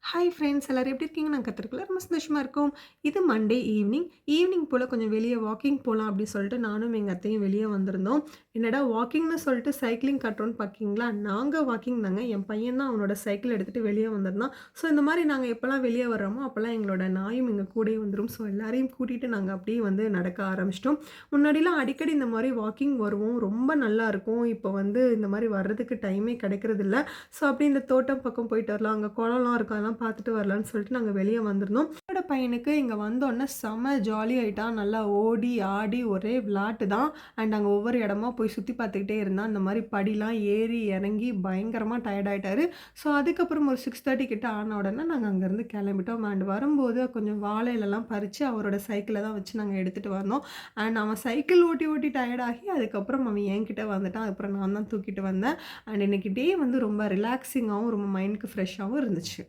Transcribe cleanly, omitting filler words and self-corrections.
Hi friends எல்லாரும் எப்படி இருக்கீங்க? நான் கத்திருக்கல ரொம்ப சந்தோஷமா இருக்கோம். இது மண்டே ஈவினிங். ஈவினிங் போல கொஞ்சம் வெளிய வாக்கிங் போலாம் அப்படின்னு சொல்லிட்டு நானும் எங்க அத்தையும் வெளிய வந்திருந்தோம். என்னடா வாக்கிங்ன்னு சொல்லிட்டு சைக்கிளிங் காட்டுறோம்ன்னு பார்க்கீங்களா? நாங்க வாக்கிங் தாங்க. என் பையன் தான் அவனோட சைக்கிள் எடுத்துட்டு வெளிய வந்திருந்தான். ஸோ இந்த மாரி நாங்க எப்பலாம் வெளிய வர்றோமோ, அப்பலாம் எங்களோட நாயும் எங்க கூடயே வந்துரும். ஸோ எல்லாரையும் கூட்டிட்டு நாங்க அப்படியே வந்து நடக்க ஆரம்பிச்சுட்டோம். முன்னாடிலாம் அடிக்கடி இந்த மாரி வாக்கிங் வருவோம். ரொம்ப நல்லாருக்கும். இப்போ வந்து இந்த மாரி வர்றதுக்கு டைமே கிடைக்கிறதில்ல. ஸோ அப்படியே இந்த தோட்டம் பக்கம் போயிட்டு வரலாம். அங்க குளம்லாம் இருக்கும். அதெல்லாம் பார்த்துட்டு வரலான்னு சொல்லிட்டு நாங்க வெளிய வந்திருந்தோம். என்னோட பையனுக்கு இங்க வந்தோனே செம்ம ஜாலி ஆயிட்டான். நல்லா ஓடி, ஆடி ஒரே விளையாட்டு தான். அண்ட் அங்க ஒவ்வொரு இடமா போய் சுத்தி பார்த்துக்கிட்டே இருந்தான். இந்த மாரி படிலாம் ஏறி, இறங்கி பயங்கரமா டயர்ட் ஆயிட்டாரு. ஸோ அதுக்கப்புறம் ஒரு 6:30 கிட்ட ஆன உடனே நாங்க அங்கருந்து கிளம்பிட்டோம். அண்ட் வரும்போது கொஞ்சம் வாழை இலைலாம் பறிச்சு அவரோட சைக்கிள தான் வச்சு நாங்க எடுத்துட்டு வந்தோம். அண்ட் அவன் சைக்கிள் ஓட்டி, ஓட்டி டயர்ட் ஆகி அதுக்கப்புறம் அவன் என்கிட்ட வந்துட்டான். அப்புறம் நான் தான் தூக்கிட்டு வந்தேன். அண்ட் இன்னைக்கு டே வந்து ரொம்ப ரிலாக்ஸிங்காவும், ரொம்ப மைண்டுக்கு ஃப்ரெஷ்ஷாவும் இருந்துச்சு.